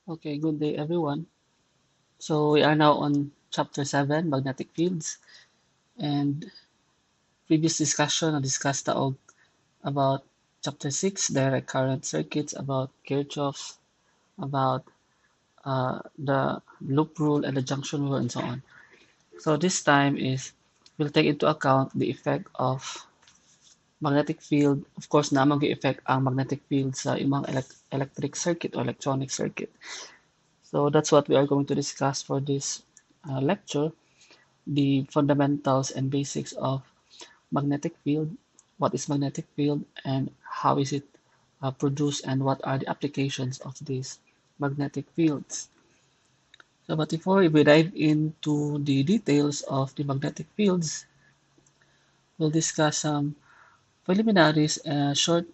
Okay, good day everyone. So we are now on chapter 7, magnetic fields, and previous discussion I discussed about chapter 6, direct current circuits, about Kirchhoff's, about the loop rule and the junction rule and so on. So this time is we'll take into account the effect of magnetic field. Of course, na mag-effect ang magnetic field sa imong electric circuit or electronic circuit. So that's what we are going to discuss for this lecture. The fundamentals and basics of magnetic field, what is magnetic field, and how is it produced, and what are the applications of these magnetic fields. So, but before we dive into the details of the magnetic fields, we'll discuss some preliminaries and short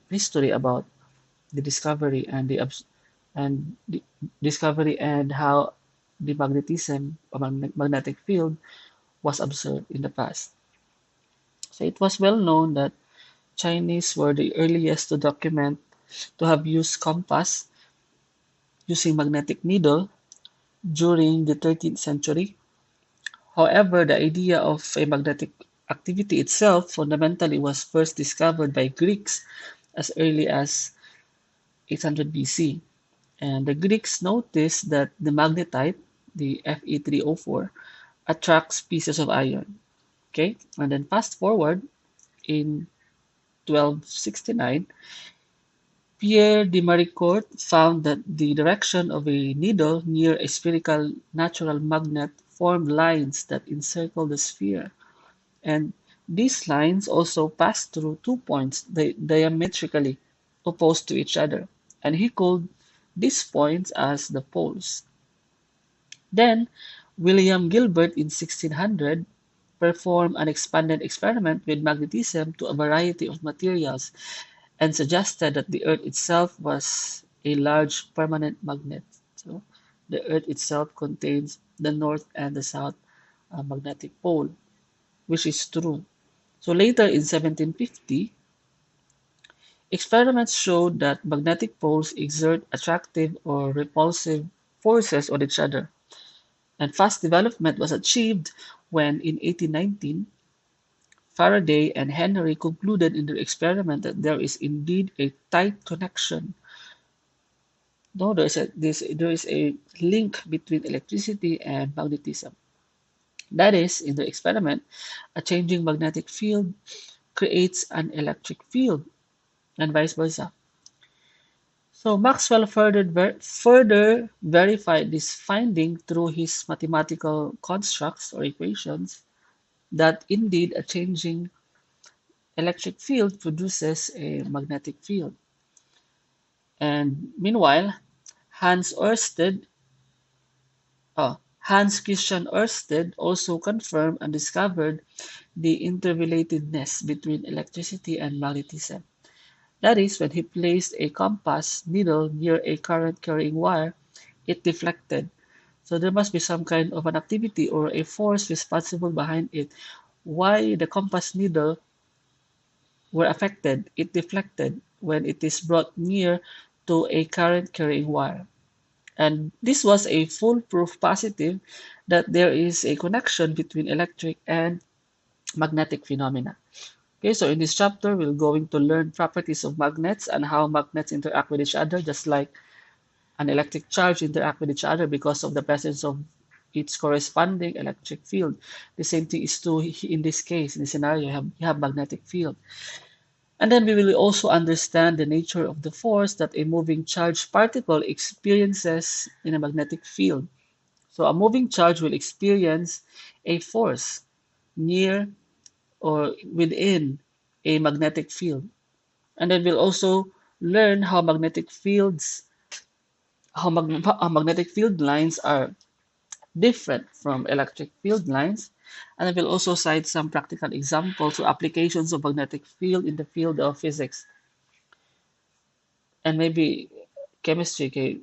history about the discovery and the discovery and how the magnetism or magnetic field was observed in the past. So it was well known that Chinese were the earliest to document to have used compass using magnetic needle during the 13th century. However, the idea of a magnetic activity itself fundamentally was first discovered by Greeks as early as 800 BC. And the Greeks noticed that the magnetite, the Fe3O4, attracts pieces of iron. Okay, and then fast forward in 1269, Pierre de Maricourt found that the direction of a needle near a spherical natural magnet formed lines that encircle the sphere, and these lines also pass through two points diametrically opposed to each other, and he called these points as the poles. Then William Gilbert in 1600 performed an expanded experiment with magnetism to a variety of materials and suggested that the Earth itself was a large permanent magnet. So the Earth itself contains the north and the south magnetic pole, which is true. So later in 1750, experiments showed that magnetic poles exert attractive or repulsive forces on each other. And fast development was achieved when, in 1819, Faraday and Henry concluded in their experiment that there is indeed a tight connection. No, there is a link between electricity and magnetism. That is, in the experiment, a changing magnetic field creates an electric field, and vice versa. So Maxwell further verified this finding through his mathematical constructs or equations that indeed a changing electric field produces a magnetic field. And meanwhile, Hans Ørsted, Hans Christian Ørsted also confirmed and discovered the interrelatedness between electricity and magnetism. That is, when he placed a compass needle near a current carrying wire, it deflected. So there must be some kind of an activity or a force responsible behind it. Why the compass needle were affected, it deflected when it is brought near to a current carrying wire. And this was a foolproof positive that there is a connection between electric and magnetic phenomena. Okay, so in this chapter, we're going to learn properties of magnets and how magnets interact with each other, just like an electric charge interact with each other because of the presence of its corresponding electric field. The same thing is true in this case, in this scenario, you have magnetic field. And then we will also understand the nature of the force that a moving charged particle experiences in a magnetic field. So a moving charge will experience a force near or within a magnetic field. And then we'll also learn how magnetic field lines are different from electric field lines. And I will also cite some practical examples or applications of magnetic field in the field of physics and maybe chemistry kay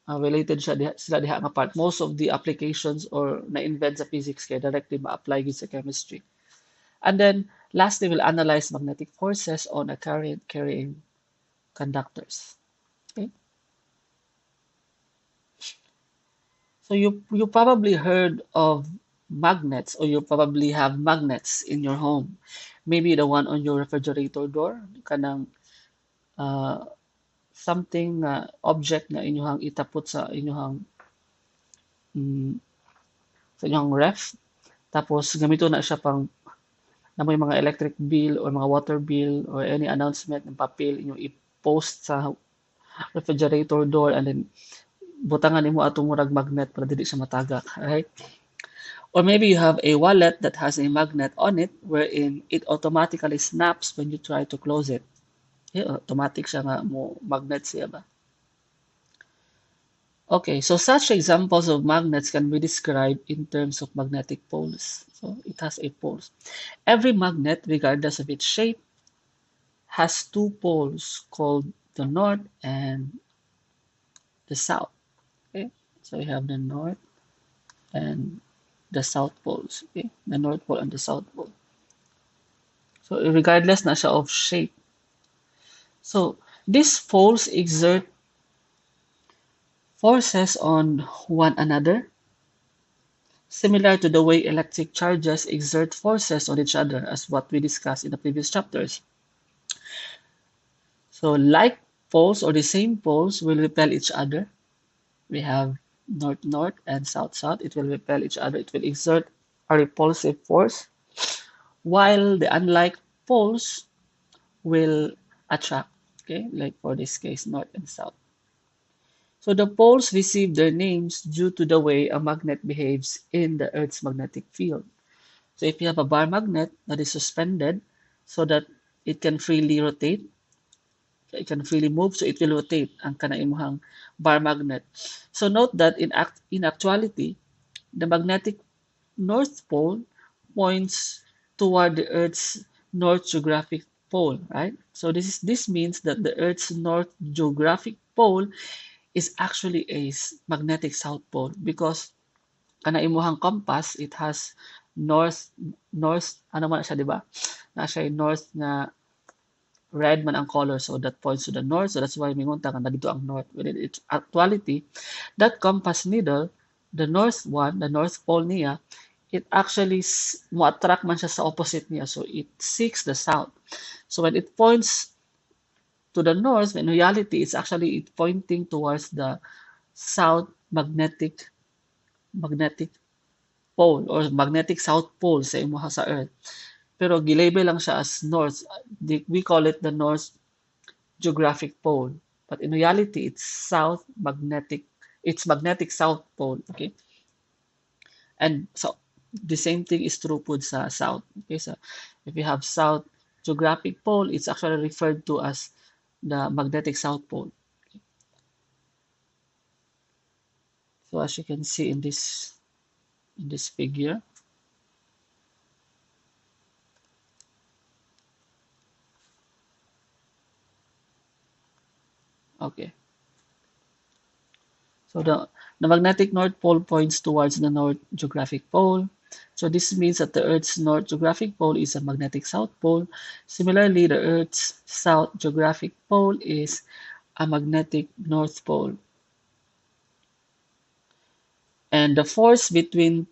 related sila diha nga part. Most of the applications or na-invent sa physics kay directly ma-apply gid sa chemistry. And then lastly, we'll analyze magnetic forces on a current carrying conductors. Okay? So you probably heard of magnets, or you probably have magnets in your home. Maybe the one on your refrigerator door, kanang uh, something na object na inyong itapot sa inyong mm, ref. Tapos gamito na siya pang na may mga electric bill or mga water bill or any announcement ng papel inyong i-post sa refrigerator door, and then butangan nimo atong murag magnet para dili siya matagak, right? Or maybe you have a wallet that has a magnet on it wherein it automatically snaps when you try to close it. Okay, automatic siya nga mo magnet siya ba. Okay, so such examples of magnets can be described in terms of magnetic poles. So it has a poles. Every magnet, regardless of its shape, has two poles called the north and the south. Okay, so we have the north and the south poles. Okay, the north pole and the south pole. So regardless na siya of shape. So these poles exert forces on one another, similar to the way electric charges exert forces on each other, as what we discussed in the previous chapters. So like poles or the same poles will repel each other. We have north-north and south-south. It will repel each other. It will exert a repulsive force, while the unlike poles will attract. Okay, like for this case, north and south. So the poles receive their names due to the way a magnet behaves in the Earth's magnetic field. So if you have a bar magnet that is suspended so that it can freely rotate, it can freely move, so it will rotate ang kanaimuhang bar magnet. So note that in actuality, the magnetic North Pole points toward the Earth's north geographic pole, right? So this means that the Earth's north geographic pole is actually a magnetic south pole, because kana imuhang compass, it has north ano man siya, di ba? Na siya north na red man ang color, so that points to the north, so that's why mingunta ka na dito ang north. When in its actuality, that compass needle, the north one, the north pole niya, it actually mo-attract man siya sa opposite niya, so it seeks the south. So when it points to the north, in reality it's actually pointing towards the south magnetic pole or magnetic south pole sa imuha sa earth. Pero gilabel lang siya as north. We call it the north geographic pole. But in reality, it's magnetic south pole. Okay. And so the same thing is true po sa south. Okay. So if you have south geographic pole, it's actually referred to as the magnetic south pole. Okay. So as you can see in this figure. Okay. So the magnetic north pole points towards the north geographic pole. So this means that the Earth's north geographic pole is a magnetic south pole. Similarly, the Earth's south geographic pole is a magnetic north pole. And the force between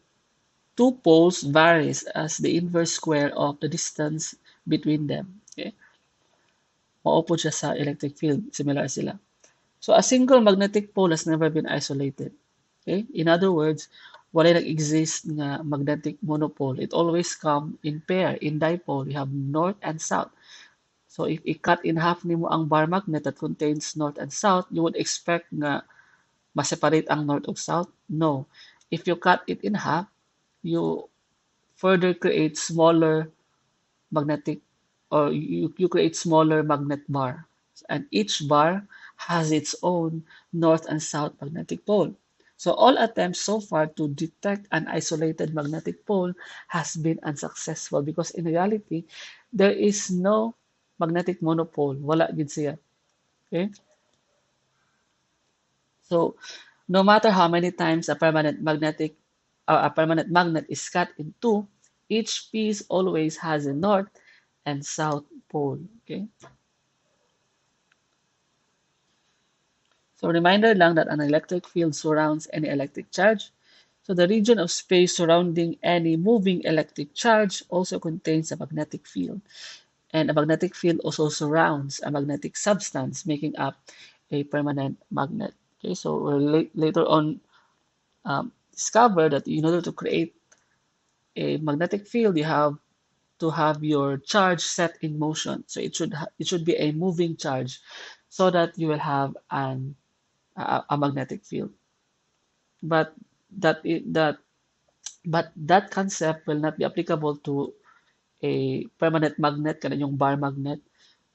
two poles varies as the inverse square of the distance between them. Okay? Maupo siya sa electric field. Similar sila. So a single magnetic pole has never been isolated. Okay? In other words, wala nag-exist na magnetic monopole. It always come in pair, in dipole. You have north and south. So if i-cut in half nimo ang bar magnet that contains north and south, you would expect na ma-separate ang north of south? No. If you cut it in half, you further create smaller magnetic, or you create smaller magnet bar. And each bar has its own north and south magnetic pole. So all attempts so far to detect an isolated magnetic pole has been unsuccessful, because in reality, there is no magnetic monopole. Wala gid siya. Okay? So no matter how many times a permanent magnet is cut in two, each piece always has a north and south pole. Okay? So reminder lang that an electric field surrounds any electric charge. So the region of space surrounding any moving electric charge also contains a magnetic field. And a magnetic field also surrounds a magnetic substance, making up a permanent magnet. Okay, so we'll later on discover that in order to create a magnetic field, you have to have your charge set in motion. So it should be a moving charge, so that you will have a magnetic field. But that it, that but that concept will not be applicable to a permanent magnet kana yung bar magnet.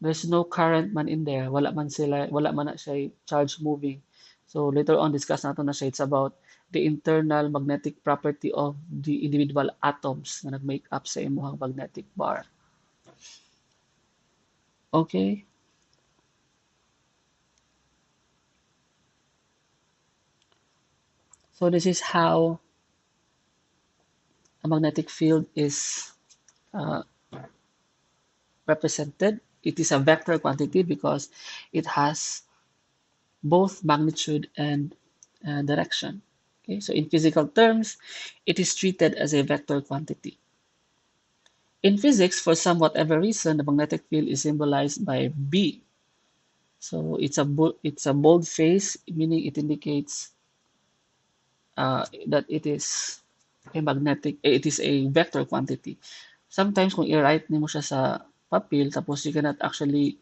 There's no current man in there. Wala man na siya charge moving. So later on discuss natin na siya. It's about the internal magnetic property of the individual atoms na nag-make up sa imuhang magnetic bar. Okay? So this is how a magnetic field is uh, represented. It is a vector quantity because it has both magnitude and direction. Okay, so in physical terms, it is treated as a vector quantity. In physics, for some whatever reason, the magnetic field is symbolized by B. So it's a bold face, meaning it indicates that it is a vector quantity. Sometimes kung i-write nimo siya sa papel tapos you cannot actually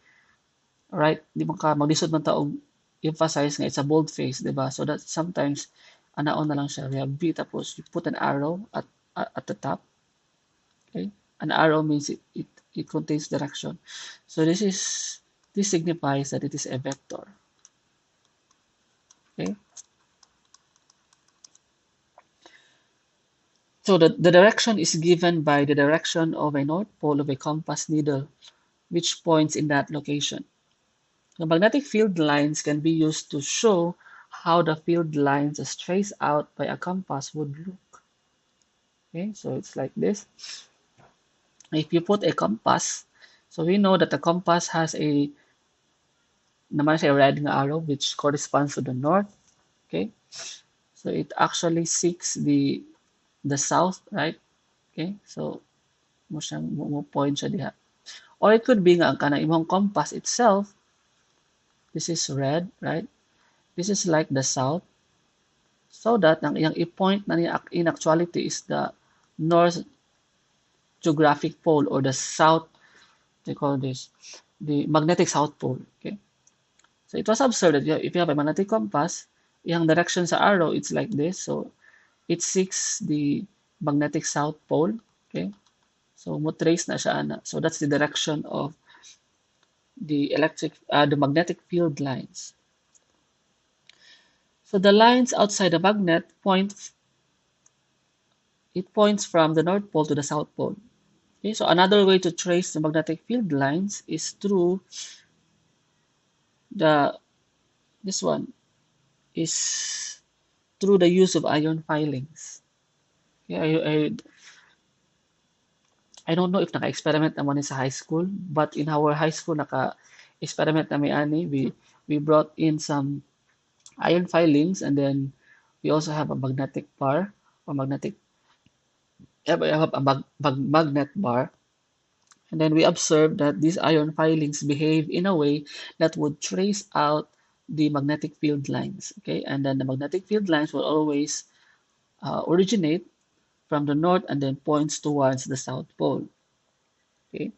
write, di man ka maglisod man ta og emphasize nga it's a bold face, di ba? So that sometimes anaon na lang siya. We have B tapos you put an arrow at the top. Okay? An arrow means it contains direction. So this signifies that it is a vector. Okay? So the direction is given by the direction of a north pole of a compass needle, which points in that location. The magnetic field lines can be used to show how the field lines as traced out by a compass would look. Okay, so it's like this. If you put a compass, so we know that the compass has naman siya red nga arrow which corresponds to the north. Okay, so it actually seeks the south, right? Okay, so mo point siya diha. Or it could be nga ang kanang imong compass itself. This is red, right? This is like the south. So that ang iyang i-point na niya in actuality is the north geographic pole or the south, they call this, the magnetic south pole. Okay. So it was observed that if you have a magnetic compass, yung direction sa arrow, it's like this. So it seeks the magnetic south pole. Okay. So mo trace na siya ana. So that's the direction of the magnetic field lines. So the lines outside the magnet points from the north pole to the south pole. Okay, so another way to trace the magnetic field lines is through the this one is through the use of iron filings. Okay, I don't know if naka-experiment naman sa high school, but in our high school naka-experiment namin ani. We brought in some iron filings and then we also have a magnetic bar or magnet bar. And then we observed that these iron filings behave in a way that would trace out the magnetic field lines. Okay, and then the magnetic field lines will always originate from the north and then points towards the south pole. Okay,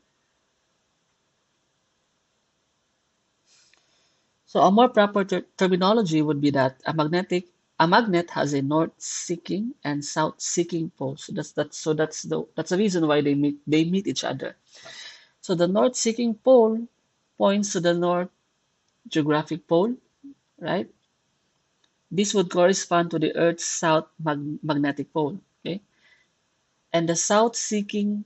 so a more proper terminology would be that a magnet has a north-seeking and south-seeking pole. So that's the reason why they meet each other. So the north-seeking pole points to the north geographic pole, right? This would correspond to the Earth's south magnetic pole, okay? And the south-seeking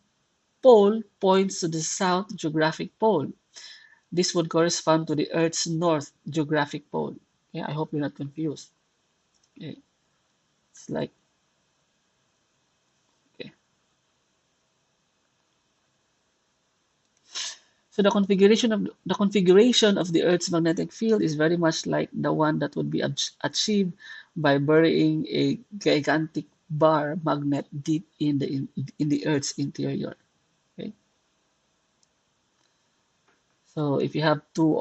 pole points to the south geographic pole. This would correspond to the Earth's north geographic pole. Okay, I hope you're not confused. Okay, it's like, okay. So the configuration of the Earth's magnetic field is very much like the one that would be achieved by burying a gigantic bar magnet deep in the Earth's interior. Okay, so if you have two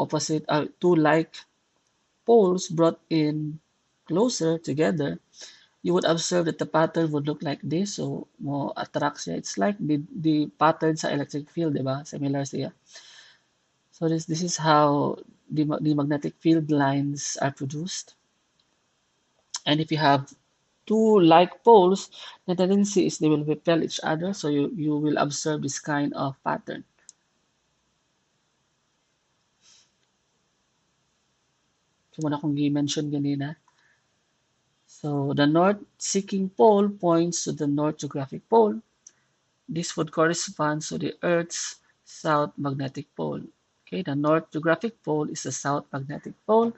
like poles brought in closer together, you would observe that the pattern would look like this. So mo attract siya. It's like the pattern sa electric field, di ba? Similar siya. So this is how the magnetic field lines are produced. And if you have two like poles, the tendency is they will repel each other. So you will observe this kind of pattern. So muna kong i-mention ganina. So the north-seeking pole points to the north geographic pole. This would correspond to the Earth's south magnetic pole. Okay, the north geographic pole is the south magnetic pole,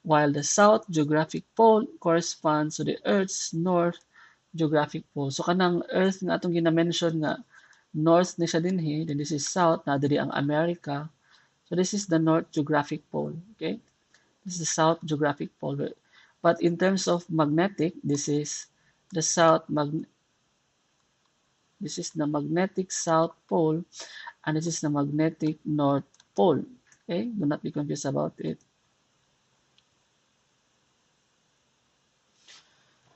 while the south geographic pole corresponds to the Earth's north geographic pole. So kanang Earth nga atong gina-mention nga north ni siya dinhi, then this is south, na diri ang America. So this is the north geographic pole. Okay, this is the south geographic pole. But in terms of magnetic, this is the magnetic south pole, and this is the magnetic north pole. Okay, do not be confused about it.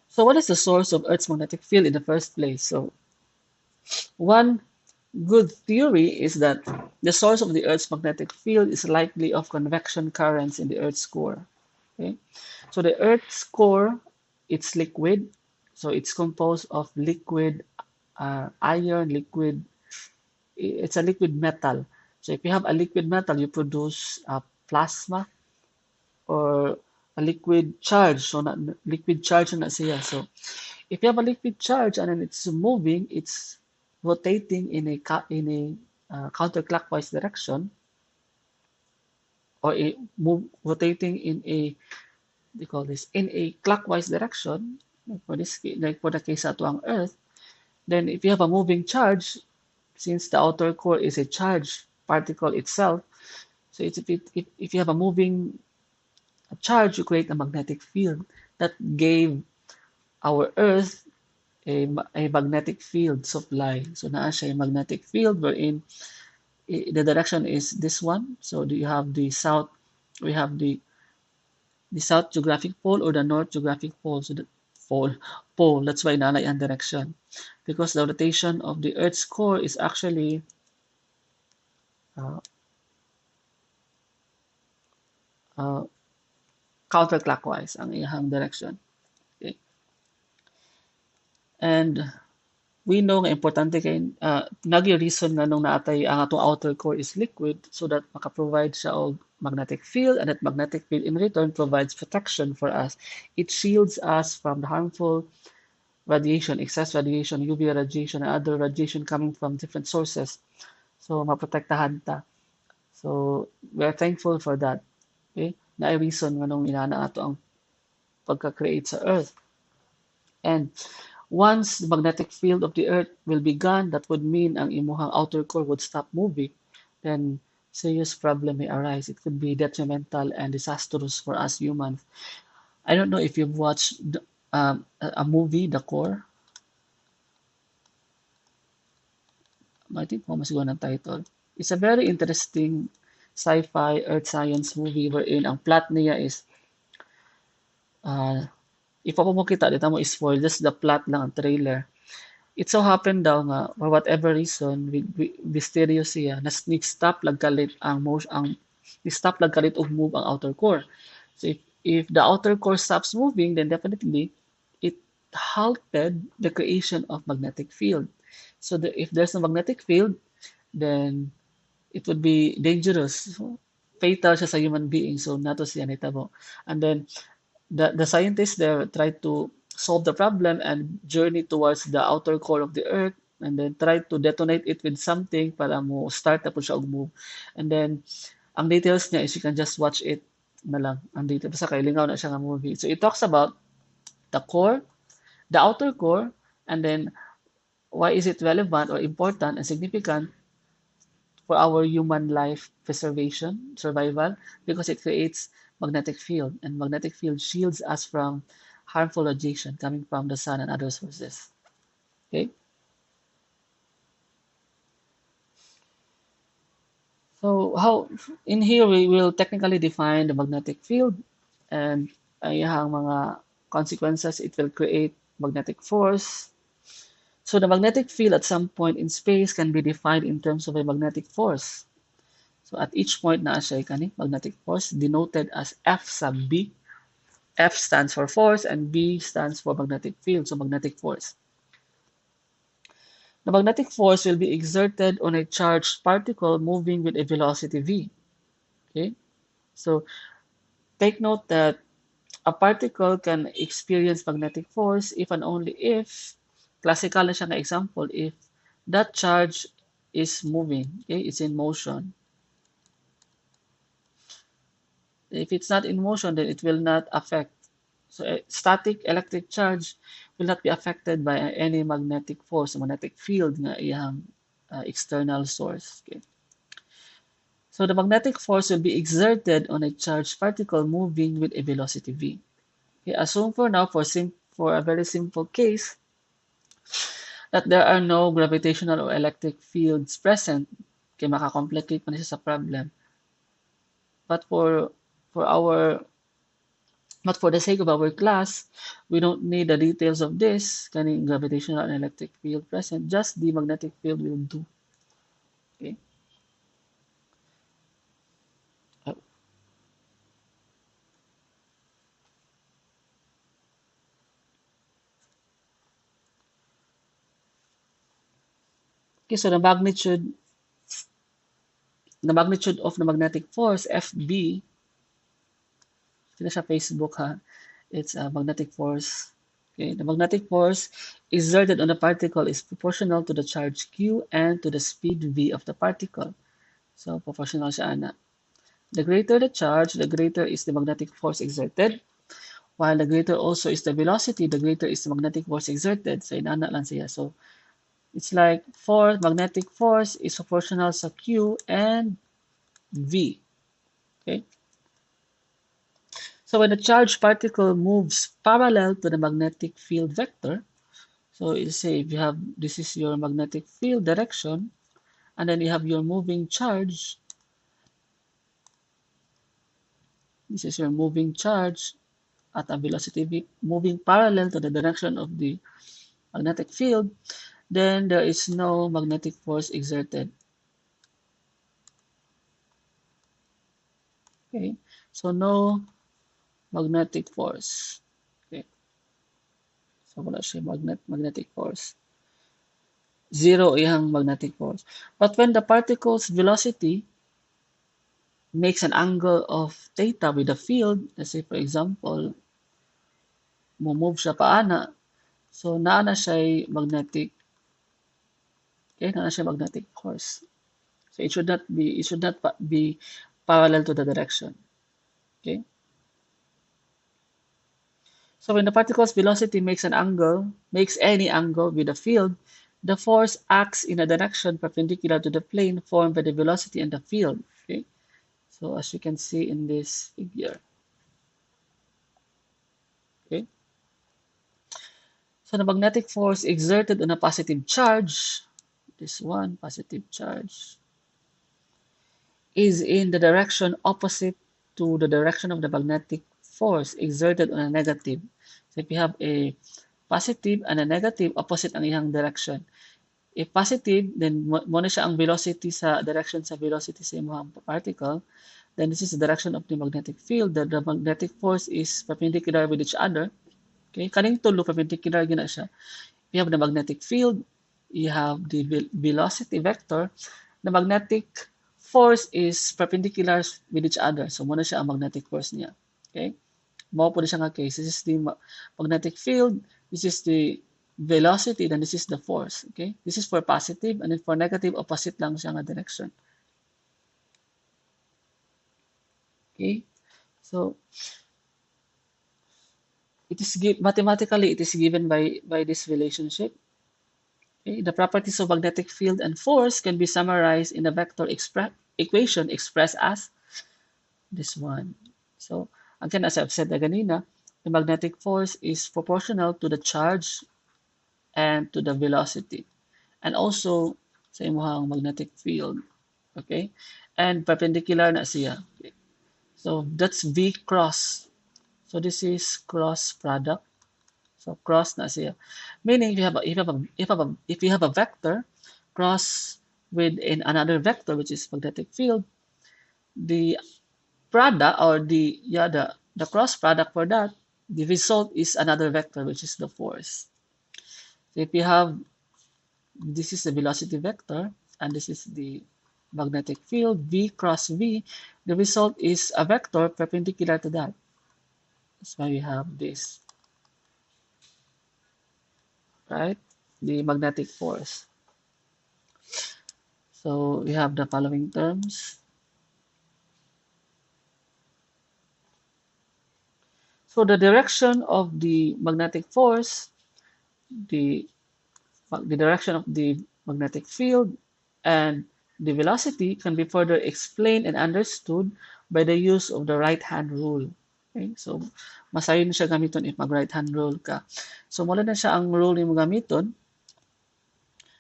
So what is the source of Earth's magnetic field in the first place? So one good theory is that the source of the Earth's magnetic field is likely of convection currents in the Earth's core. Okay, so the Earth's core, it's liquid, so it's composed of liquid iron, liquid. It's a liquid metal. So if you have a liquid metal, you produce a plasma or a liquid charge. So liquid charge na siya. So if you have a liquid charge and then it's moving, it's rotating in a counterclockwise direction, or rotating in a, they call this, in a clockwise direction. Like for the case ato ang Earth, then if you have a moving charge, since the outer core is a charged particle itself, so if you have a moving charge, you create a magnetic field that gave our Earth a magnetic field supply. So naa siya a magnetic field wherein the direction is this one. So you have the south, we have the south geographic pole or the north geographic pole. So the pole, that's why nalay ang direction. Because the rotation of the Earth's core is actually uh, uh, counterclockwise ang iyang direction. Okay? And we know nga importante kay nagi reason nga nung naatay ang atong outer core is liquid so that maka-provide siya og magnetic field, and that magnetic field in return provides protection for us. It shields us from the harmful radiation, excess radiation, UV radiation, and other radiation coming from different sources. So maprotektahan ta. So we are thankful for that. Okay? Na reason nga nung inana ato ang pagka-create sa Earth. And once the magnetic field of the Earth will be gone, that would mean ang imuhang outer core would stop moving. Then serious problem may arise. It could be detrimental and disastrous for us humans. I don't know if you've watched a movie, The Core. I think po masiguro ng title. It's a very interesting sci-fi earth science movie wherein ang plot niya is uh, ipapamukita dito mo is for just the plot lang ang trailer. It so happened daw nga for whatever reason mysterious siya na stop lang kalit ang motion ang stop lang kalit og move ang outer core. So if the outer core stops moving, then definitely it halted the creation of magnetic field. So if there's a magnetic field, then it would be dangerous. So, fatal siya sa human being. So nato siya nitabo. And then the scientists there try to solve the problem and journey towards the outer core of the Earth, and then try to detonate it with something para mo start na po siya og move. And then ang details niya is you can just watch it na lang. Ang details basta kay lingaw na siya nga movie. So it talks about the core, the outer core, and then why is it relevant or important and significant for our human life preservation, survival, because it creates magnetic field, and magnetic field shields us from harmful radiation coming from the sun and other sources. Okay, so how in here we will technically define the magnetic field and ang iyang mga consequences. It will create magnetic force. So the magnetic field at some point in space can be defined in terms of a magnetic force. So at each point na siya kani magnetic force denoted as F sub B. F stands for force and B stands for magnetic field, so magnetic force. The magnetic force will be exerted on a charged particle moving with a velocity v. Okay, so take note that a particle can experience magnetic force if and only if, classical na siya nga example, if that charge is moving, okay, it's in motion. If it's not in motion, then it will not affect. So a static electric charge will not be affected by any magnetic force, magnetic field nga iyang external source. Okay. So the magnetic force will be exerted on a charged particle moving with a velocity v. Okay, assume for now, for a very simple case, that there are no gravitational or electric fields present. Okay, makakomplicate pa na siya sa problem. But for our But for the sake of our class, we don't need the details of this, kaning gravitational and electric field present, just the magnetic field will do. Okay. Okay, so the magnitude of the magnetic force, FB, sila sa Facebook ha, it's a magnetic force. Okay, the magnetic force exerted on the particle is proportional to the charge Q and to the speed V of the particle. So, proportional siya ana. The greater the charge, the greater is the magnetic force exerted. While the greater also is the velocity, the greater is the magnetic force exerted. So, inana lang siya. So, it's like magnetic force is proportional sa Q and V. Okay? So, when a charged particle moves parallel to the magnetic field vector, so you say if you have, this is your magnetic field direction, and then you have your moving charge. This is your moving charge at a velocity v moving parallel to the direction of the magnetic field, then there is no magnetic force exerted. Okay, so no magnetic force. Okay, so wala siya magnetic force. Zero iyang magnetic force. But when the particle's velocity makes an angle of theta with the field, let's say for example, move siya paana, so naana siya magnetic, okay, naana siya magnetic force. So it should not be parallel to the direction. Okay. So when the particle's velocity makes any angle with the field, the force acts in a direction perpendicular to the plane formed by the velocity and the field. Okay. So as you can see in this figure. Okay. So the magnetic force exerted on a positive charge, this one positive charge, is in the direction opposite to the direction of the magnetic force exerted on a negative. So if you have a positive and a negative, opposite ang iyang direction. If positive, then mo na siya ang velocity sa direction sa velocity sa imong particle. Then this is the direction of the magnetic field. The magnetic force is perpendicular with each other. Okay, kaning tulo perpendicular gina siya. You have the magnetic field, you have the velocity vector. The magnetic force is perpendicular with each other. So muna siya ang magnetic force niya. Okay? Mao po siya nga case. This is the magnetic field, this is the velocity, then this is the force. Okay? This is for positive, and then for negative, opposite lang siya nga direction. Okay? So, mathematically, it is given by this relationship. Okay? The properties of magnetic field and force can be summarized in a vector equation expressed as this one. So, again, as I've said ganina, the magnetic force is proportional to the charge and to the velocity. And also, sa imuhang magnetic field. Okay? And perpendicular na siya. Okay? So, that's V cross. So, this is cross product. So, cross na siya. Meaning, if you have a vector, cross with another vector, which is magnetic field, the product or the cross product for that, the result is another vector, which is the force. So if you have, this is the velocity vector, and this is the magnetic field, V cross V, the result is a vector perpendicular to that. That's why we have this, right? The magnetic force. So we have the following terms. So the direction of the magnetic force, the direction of the magnetic field, and the velocity can be further explained and understood by the use of the right-hand rule. Okay? So, masayon siya gamiton if mag-right-hand rule ka. So, mula na siya ang rule yung gamiton.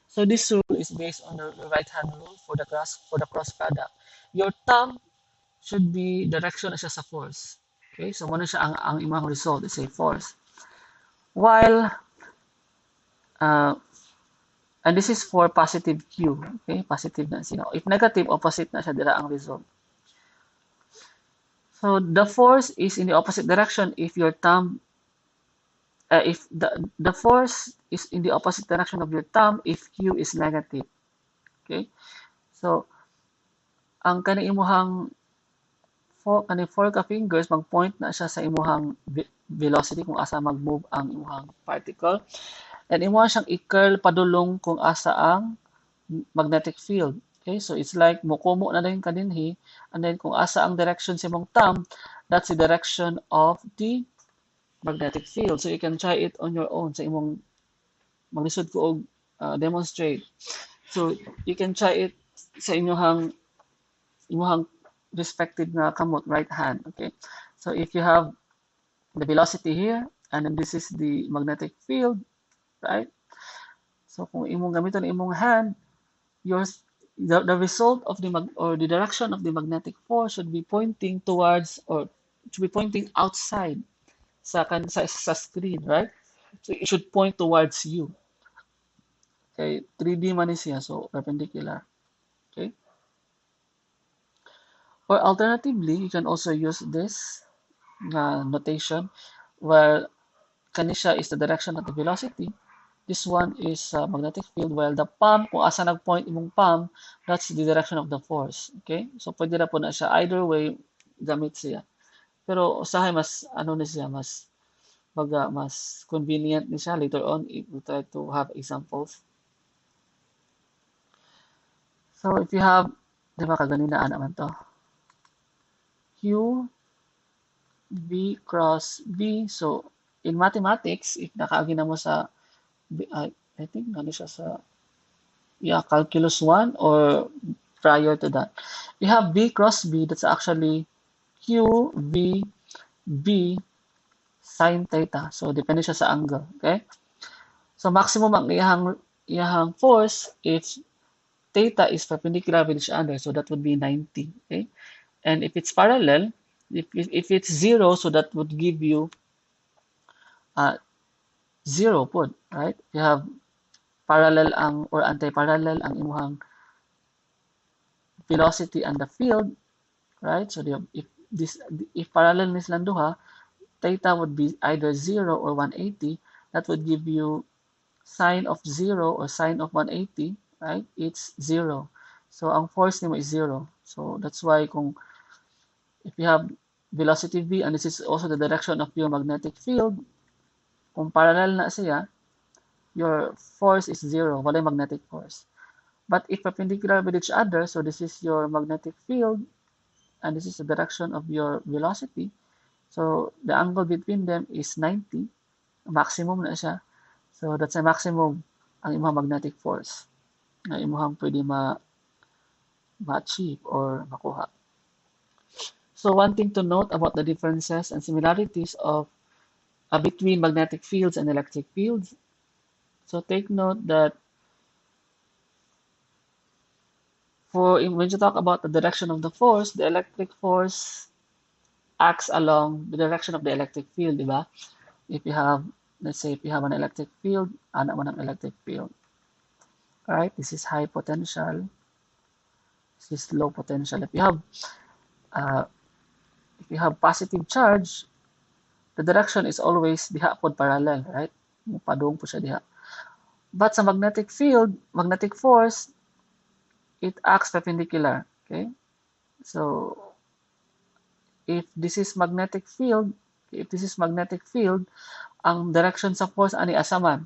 So, this rule is based on the right-hand rule for the cross product. Your thumb should be direction na siya sa force. Okay? So, muna siya ang imang result is a force. While and this is for positive Q. Okay, positive na siya. If negative, opposite na siya dira ang result. So the force is in the opposite direction if your thumb, if the force is in the opposite direction of your thumb if Q is negative. Okay, so ang kani imuhang four ka fingers mag-point na siya sa imuhang velocity kung asa mag-move ang imuhang particle. And imo siyang i-curl padulong kung asa ang magnetic field. Okay, so it's like mukumo na din kadinhi, and then kung asa ang direction sa imong thumb, that's the direction of the magnetic field. So you can try it on your own sa imong maglisod ko og demonstrate. So you can try it sa imuhang respective na kamot, right hand. Okay, so if you have the velocity here, and then this is the magnetic field, right? So kung imong gamiton imong hand, the result of the direction of the magnetic force should be pointing towards, or should be pointing outside sa screen, right? So it should point towards you. Okay, 3D man siya, so perpendicular. Okay. Or alternatively, you can also use this notation where kanisha is the direction of the velocity. This one is magnetic field, while the palm, kung asa nag-point imong palm, that's the direction of the force. Okay? So, pwede na po na siya. Either way, gamit siya. Pero, usahay mas, ano na siya, mas convenient ni siya later on if we try to have examples. So, if you have, di ba, kaganina naman to. Q, V cross V. So, in mathematics, if nakaagi na mo sa, I think, ano siya sa, calculus 1 or prior to that. You have V cross B, that's actually Q, V, B, sine theta. So, depende siya sa angle. Okay? So, maximum ang iyahang force if theta is perpendicular with each other. So, that would be 90. Okay? And if it's parallel, if it's 0, so that would give you 0 po, right? You have parallel or anti-parallel ang imuhang velocity and the field, right? So if parallel ni silang duha, theta would be either 0 or 180. That would give you sine of 0 or sine of 180, right? It's 0. So ang force nimo is 0. So that's why if you have velocity v and this is also the direction of your magnetic field, kung parallel na siya, your force is 0, wala magnetic force. But if perpendicular with each other, so this is your magnetic field, and this is the direction of your velocity. So the angle between them is 90. Maximum na siya. So that's a maximum ang imong magnetic force na imong pwede ma-achieve or makuha. So one thing to note about the differences and similarities of between magnetic fields and electric fields. So take note that when you talk about the direction of the force, the electric force acts along the direction of the electric field, di ba? If you have, let's say, if you have an electric field, anak mo ng electric field. Alright, this is high potential, this is low potential. Uh, if you have positive charge, the direction is always diha pod parallel, right? Padung po siya diha. But sa magnetic field, magnetic force, it acts perpendicular, okay? So if this is magnetic field, ang direction sa force ani asaman.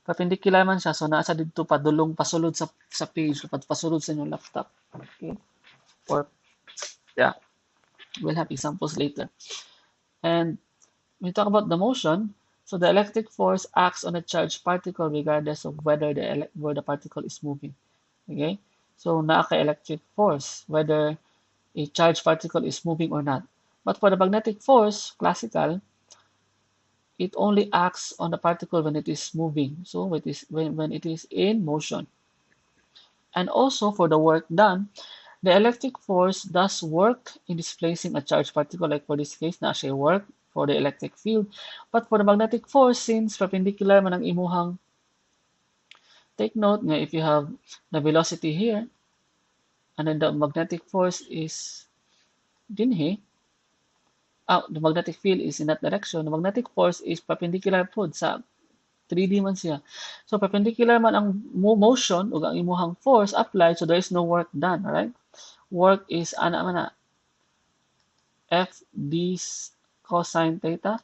Perpendicular man siya, so nasa dito padulong pasulod sa page, pasulod sa inyong laptop. Okay? Or, yeah, we'll have examples later. And when we talk about the motion, so the electric force acts on a charged particle regardless of where the particle is moving. Okay? So, electric force, whether a charged particle is moving or not. But for the magnetic force, classical, it only acts on the particle when it is moving. So when it is in motion. And also for the work done, the electric force does work in displacing a charged particle, like for this case, na siya work for the electric field. But for the magnetic force, since perpendicular man ang imuhang, take note nga if you have the velocity here, and then the magnetic force is dinhi, the magnetic field is in that direction, the magnetic force is perpendicular po sa 3D man siya. So perpendicular man ang motion ug ang imuhang force applied, so there is no work done, right? Work is ana man na F d cosine theta.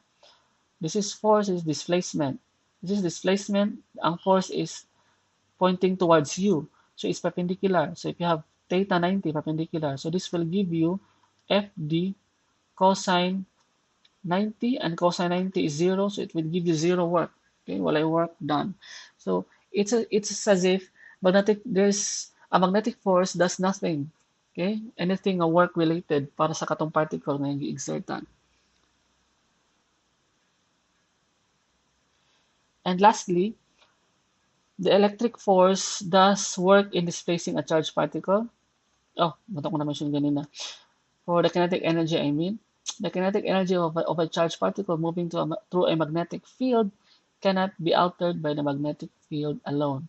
This is force, is displacement. This is displacement, ang force is pointing towards you. So it's perpendicular. So if you have theta 90 perpendicular, so this will give you FD cosine 90, and cosine 90 is 0, so it will give you 0 work. Okay, walay work done. So it's as if there's a magnetic force does nothing. Okay, anything work related para sa katong particle nga gi-exertan. And lastly, the electric force does work in displacing a charged particle. Oh, bato ko na mention ganina. For the kinetic energy, I mean, the kinetic energy of a charged particle moving through a magnetic field cannot be altered by the magnetic field alone.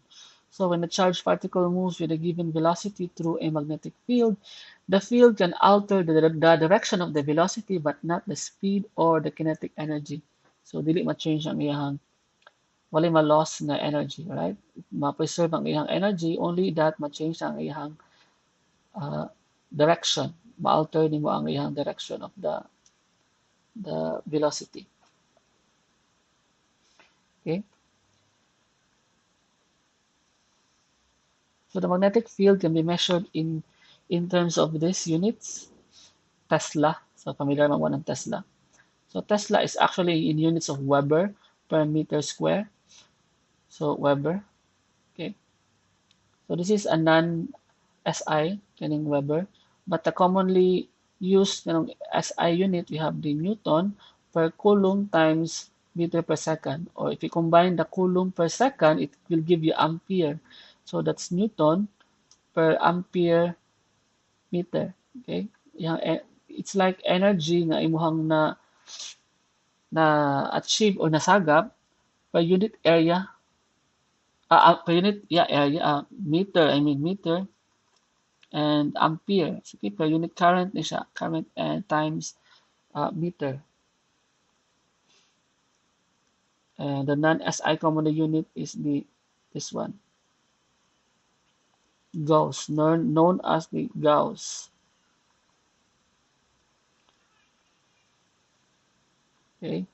So when a charged particle moves with a given velocity through a magnetic field, the field can alter the direction of the velocity but not the speed or the kinetic energy. So dili ma-change ang iyang walay ma-loss na energy, right? Ma-preserve ang iyang energy, only that ma-change ang iyang direction. Ma-alter nimo ang iyang direction of the velocity. Okay? So the magnetic field can be measured in terms of these units. Tesla. So familiar man ng Tesla. So Tesla is actually in units of Weber per meter square. So Weber. Okay. So this is a non-SI, kaning Weber. But the commonly used SI unit, we have the Newton per coulomb times meter per second. Or if you combine the coulomb per second, it will give you ampere. So that's Newton per ampere meter. Okay? It's like energy nga imuhang na achieve or nasagap per unit area. Per unit area, meter and ampere. So, okay, per unit current ni siya. Current and times meter. And the non-SI common unit is this one. Gauss, known as the Gauss. Okay.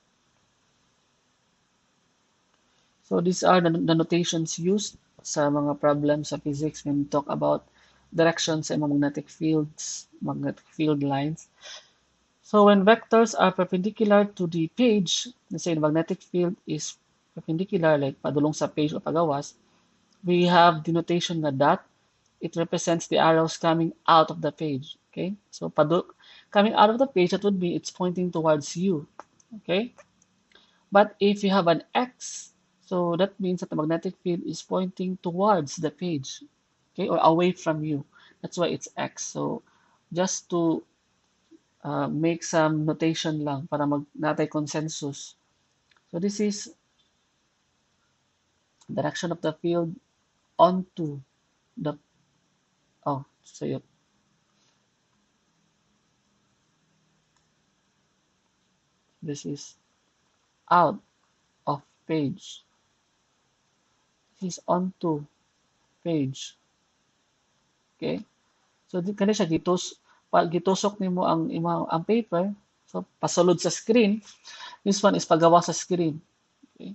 So these are the notations used sa mga problems sa physics when we talk about directions sa magnetic fields, magnetic field lines. So when vectors are perpendicular to the page, let's say the magnetic field is perpendicular, like padulong sa page o pagawas, we have the notation na dot. It represents the arrows coming out of the page. Okay, so coming out of the page, that would be it's pointing towards you. Okay, but if you have an X, so that means that the magnetic field is pointing towards the page, okay, or away from you. That's why it's X. So just to make some notation lang para natay consensus. So this is direction of the field onto the, oh, so yun. This is out of page. This is onto page. Okay? So kani siya pag gitusok nimo ang paper, so pasulod sa screen. This one is pagawa sa screen. Okay?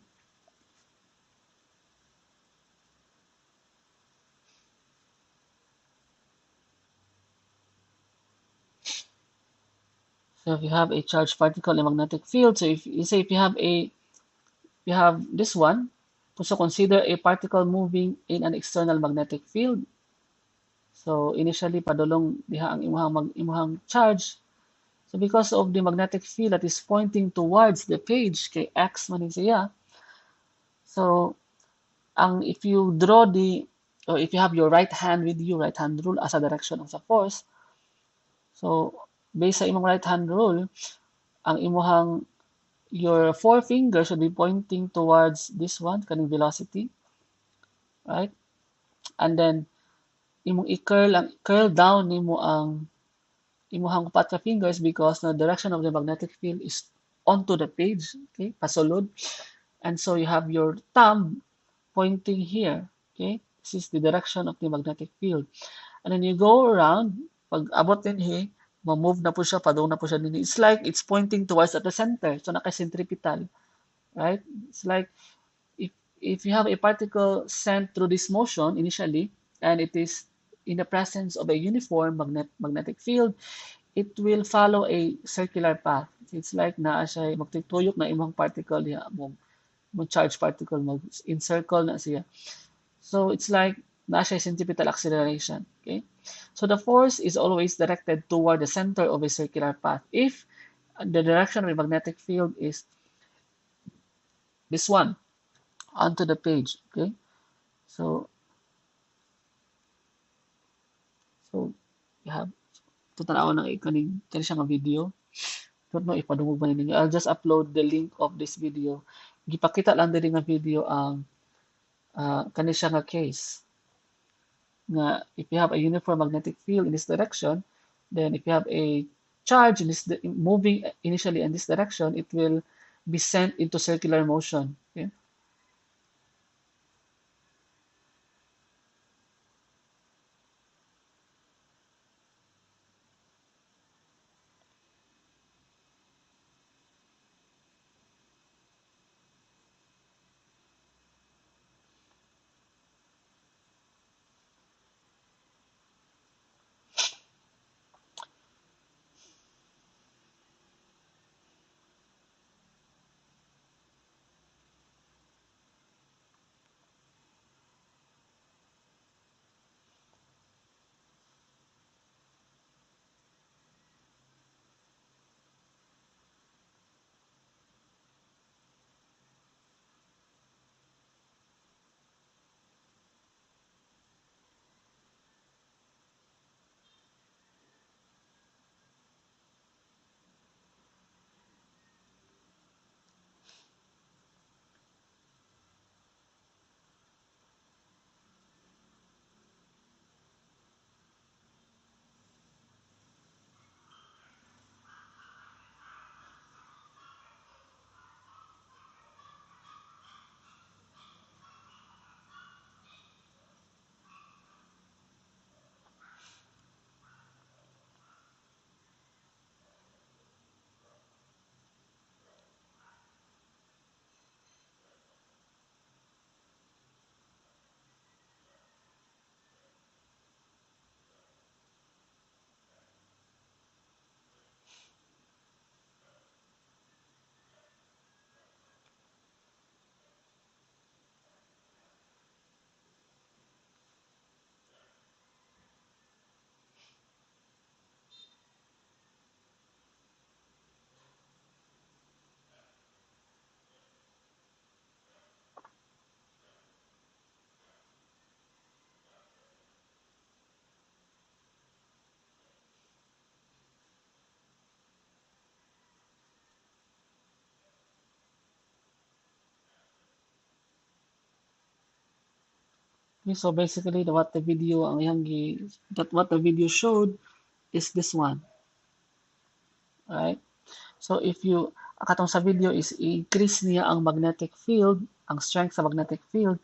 So if you have a charged particle in a magnetic field, so if you say if you have this one, so consider a particle moving in an external magnetic field. So initially padulong diha ang imuhang charge. So because of the magnetic field that is pointing towards the page kay X man ni siya. So if you draw or if you have your right hand with you, right hand rule as a direction of the force. So based sa imong right hand rule, ang imuhang your forefinger should be pointing towards this one, kaning velocity, right? And then imong curl down nimo ang imuhang upat ka fingers because the direction of the magnetic field is onto the page, okay? Pasulod. And so you have your thumb pointing here, okay? This is the direction of the magnetic field. And then you go around, pag abot din ma-move na po siya, padung na po siya din. It's like it's pointing towards at the center. So naka-centripetal, right? It's like if you have a particle sent through this motion initially, and it is in the presence of a uniform magnetic field, it will follow a circular path. It's like naa siya magtuyok na imong particle diha mo charge particle mag-encircle na siya. So it's like naa siya centripetal acceleration. Okay? So the force is always directed toward the center of a circular path. If the direction of the magnetic field is this one, onto the page. Okay? So so you have tutanaw na kani siya nga video. Don't know if padungog ba ninyo. I'll just upload the link of this video. Gipakita lang din nga video ang kani siya nga case nga if you have a uniform magnetic field in this direction, then if you have a charge in this moving initially in this direction, it will be sent into circular motion. Okay? Okay, so basically what the video showed is this one, right? So if you katong sa video is increase niya ang magnetic field, ang strength sa magnetic field,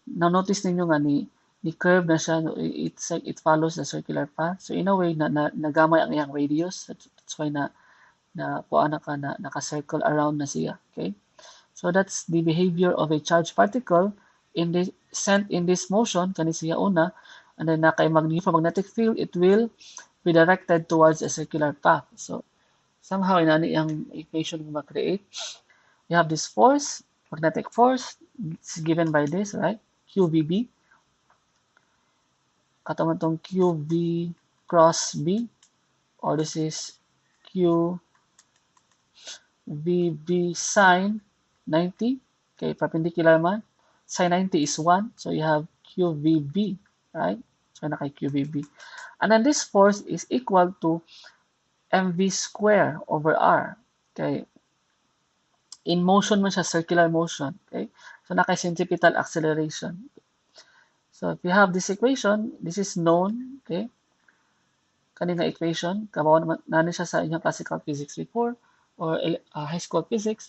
now notice ninyo nga ni curve na siya, no, it's like it follows the circular path. So in a way nagamay ang iyang radius. That's why naka-circle around na siya. Okay? So that's the behavior of a charged particle in this sent in this motion kani siya una, and then magnetic field, it will be directed towards a circular path. So somehow inani ang equation mo ma-create. You have this force, magnetic force, it's given by this, right? QVB. Katong tong QV cross B, or this is QVB sine 90. Okay, perpendicular man. Sine 90 is 1, so you have QVB, right? So naka QVB. And then this force is equal to mv square over r. Okay, in motion man siya, circular motion. Okay, so naka-centripetal acceleration. So if you have this equation, this is known. Okay, kanina equation, kabaw naman siya sa inyong classical physics before or high school physics.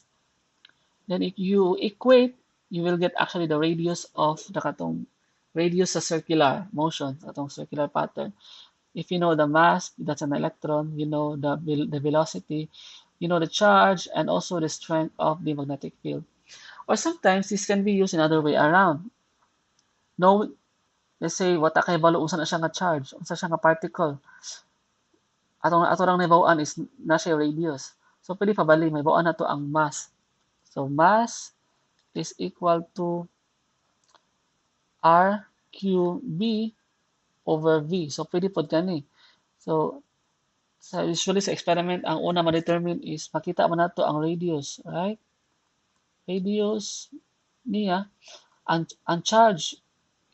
Then if you equate, you will get actually the radius of the katong radius sa circular motion, katong circular pattern. If you know the mass, that's an electron, you know the velocity, you know the charge, and also the strength of the magnetic field. Or sometimes this can be used in other way around. No, let's say wata kay balo unsa na siya nga charge, unsa siya nga particle. Ato lang nabawaan is na siya radius. So pwede pa bali may bawaan na to ang mass. So mass is equal to RQB over V. So pwede pod kani. So usually sa experiment, ang una ma-determine is makita man nato ang radius, right? Radius niya, ang charge,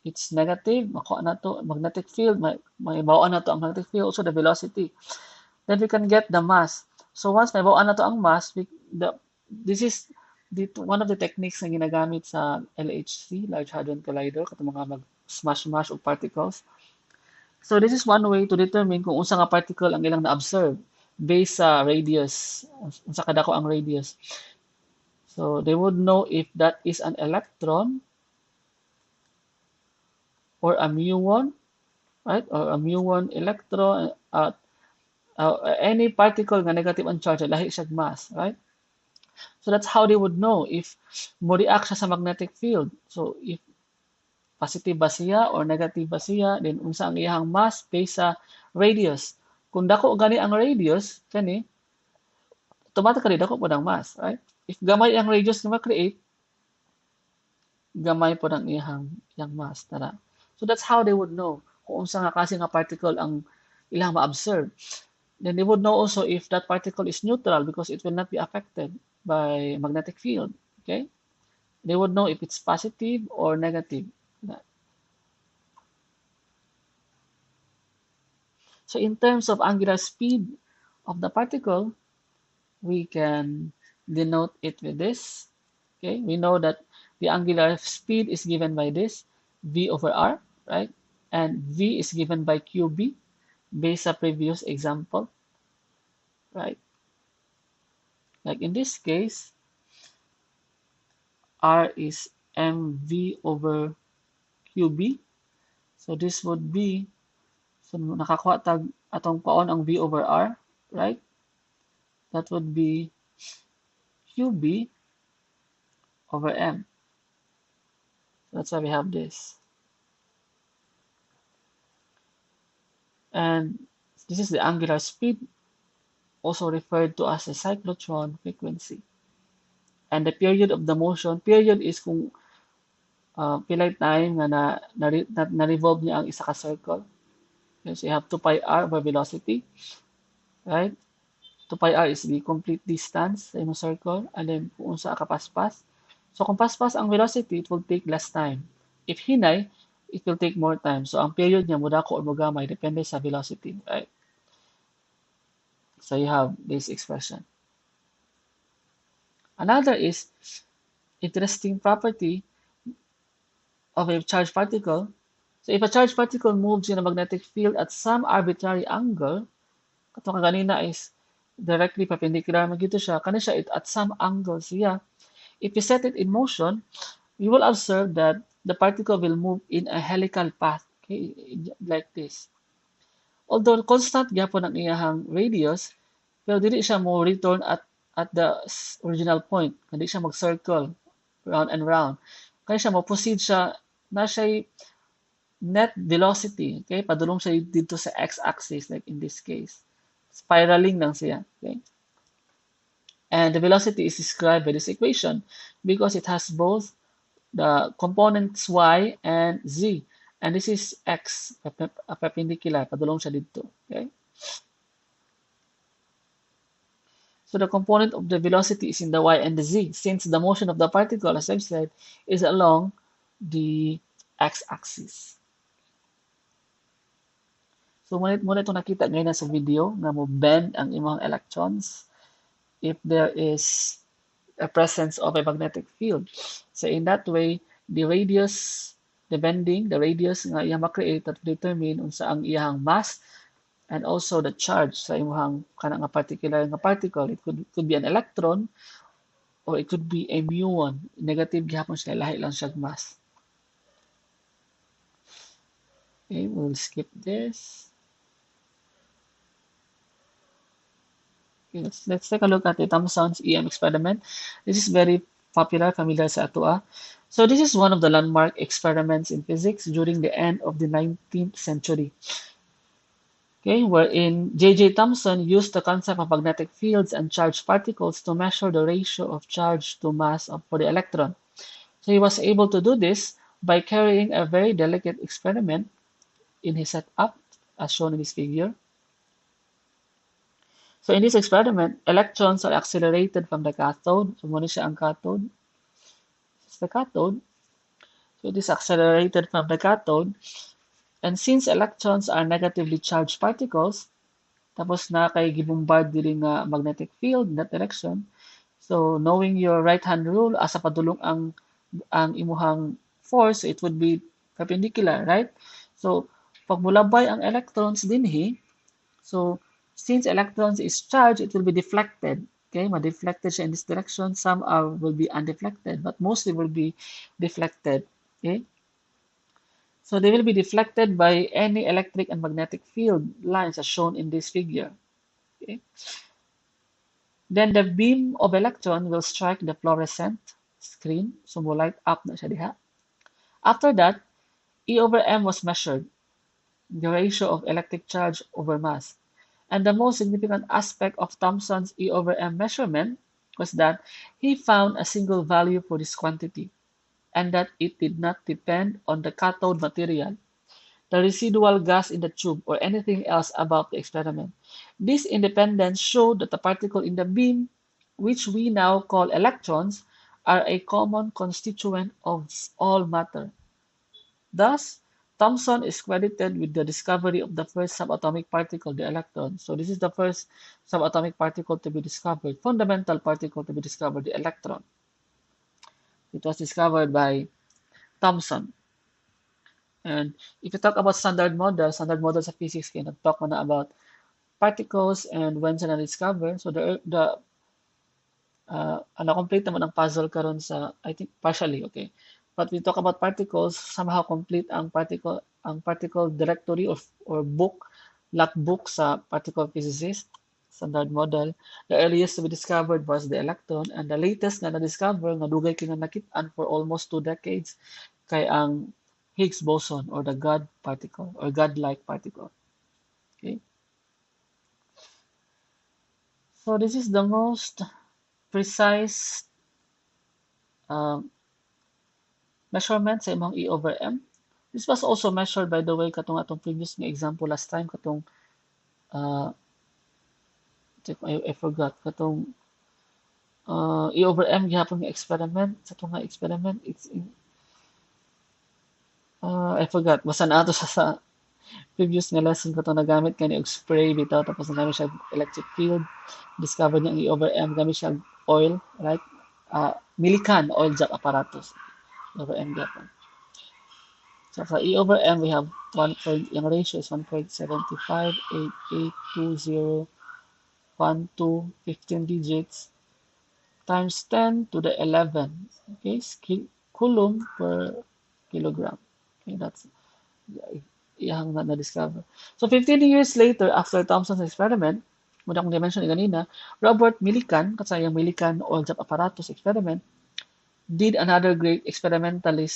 it's negative, makuha na to magnetic field, may bawaan na to ang magnetic field, also the velocity. Then we can get the mass. So once may bawaan na to ang mass, this is one of the techniques na ginagamit sa LHC, Large Hadron Collider, katong mga mag-smash of particles. So this is one way to determine kung unsa nga particle ang ilang na-observe based sa radius, unsa kadako ang radius. So they would know if that is an electron or a muon, right? Or a muon electron, any particle nga negative ang charge, lahi siya mass, right? So that's how they would know if mo react siya sa magnetic field. So if positive ba siya or negative ba siya, then unsa ang iyang mass based sa radius. Kung dako gani ang radius, kani, automatically dako po ang mass, right? If gamay ang radius na ma-create, gamay po ang iyang mass. Tara. So that's how they would know kung unsa nga klase nga particle ang ilang ma-observe. Then they would know also if that particle is neutral because it will not be affected by magnetic field. Okay? They would know if it's positive or negative. So in terms of angular speed of the particle, we can denote it with this. Okay, we know that the angular speed is given by this, v over r, right? And v is given by qb, based on previous example, right? Like in this case, r is mv over qb. So this would be, so nakakuha tag atong paon ang v over r, right? That would be qb over m. So that's why we have this. And this is the angular speed, also referred to as the cyclotron frequency. And the period of the motion, period is kung pilay time nga na-revolve niya ang isa ka circle. Okay, so you have 2 pi r over velocity, right? 2 pi r is the complete distance sa imong circle, and then kung unsa ka paspas. So kung paspas ang velocity, it will take less time. If hinay, it will take more time. So ang period niya mudako or mogamay depende sa velocity, right? So you have this expression. Another is interesting property of a charged particle. So if a charged particle moves in a magnetic field at some arbitrary angle, katong kanina is directly perpendicular man gito siya, kani siya at some angle siya. If you set it in motion, you will observe that the particle will move in a helical path, okay, like this. Although constant gyapon ang iyahang radius, pero dili siya mo return at the original point. Hindi siya mag-circle round and round. Kaya siya mo proceed siya na siya net velocity, okay? Padulong siya dito sa x-axis like in this case. Spiraling lang siya, okay? And the velocity is described by this equation because it has both the components y and z. And this is x, perpendicular, padulong siya dito. Okay? So the component of the velocity is in the y and the z, since the motion of the particle, as I've said, is along the x-axis. So muna itong nakita ngayon sa video nga mo bend ang imong electrons if there is a presence of a magnetic field. So in that way, the radius, the bending, the radius nga iyang ma-create that determine unsa ang iyang mass and also the charge sa imong kana nga particular nga particle. It could be an electron or it could be a muon. Negative gihapon siya, lahi lang siya mass. Okay, we'll skip this. Okay, let's take a look at the Thomson's EM experiment. This is very popular, familiar sa ato. So this is one of the landmark experiments in physics during the end of the 19th century. Okay, wherein J.J. Thomson used the concept of magnetic fields and charged particles to measure the ratio of charge to mass for the electron. So he was able to do this by carrying a very delicate experiment in his setup, as shown in this figure. So in this experiment, electrons are accelerated from the cathode. So muna siya ang cathode. This is the cathode. So it is accelerated from the cathode. And since electrons are negatively charged particles, tapos na kay gibombard diri nga magnetic field in that direction. So knowing your right-hand rule, asa padulong ang imuhang force, it would be perpendicular, right? So pag mulabay ang electrons dinhi, so since electrons is charged, it will be deflected. Okay, ma-deflected siya in this direction. Some will be undeflected, but mostly will be deflected. Okay, so they will be deflected by any electric and magnetic field lines as shown in this figure. Okay, then the beam of electron will strike the fluorescent screen. So mo light up na siya diha. After that, E over m was measured, the ratio of electric charge over mass. And the most significant aspect of Thomson's E over m measurement was that he found a single value for this quantity, and that it did not depend on the cathode material, the residual gas in the tube, or anything else about the experiment. This independence showed that the particle in the beam, which we now call electrons, are a common constituent of all matter. Thus, Thomson is credited with the discovery of the first subatomic particle, the electron. So this is the first subatomic particle to be discovered, fundamental particle to be discovered, the electron. It was discovered by Thomson. And if you talk about standard models of physics, can talk na about particles and when sila na-discover. So complete naman ang puzzle karon sa, I think, partially, okay. But we talk about particles, somehow complete ang particle directory or book, logbook sa particle physicist, standard model. The earliest to be discovered was the electron, and the latest na na-discover, nga dugay kinanakitaan for almost 2 decades, kay ang Higgs boson or the God particle or God-like particle. Okay. So this is the most precise measurement sa imong E over M. This was also measured, by the way, katong atong previous nga example last time, katong I forgot, katong E over M gihapon nga experiment, sa itong nga experiment, it's in, I forgot, basta na ato sa previous nga lesson katong nagamit kani og spray bitaw, tapos nagamit siya electric field, discovered niya ang E over M, gamit siya oil, right? Millikan oil jet apparatus. Over M gapon. So for E over M, we have yung ratio is 1.758820 15 digits times 10 to the 11. Okay, coulomb per kilogram. Okay, that's yung na-discover. So 15 years later, after Thomson's experiment, muna akong dimension kanina, Robert Millikan, kasi yung Millikan oil-jet apparatus experiment, did another great experiment in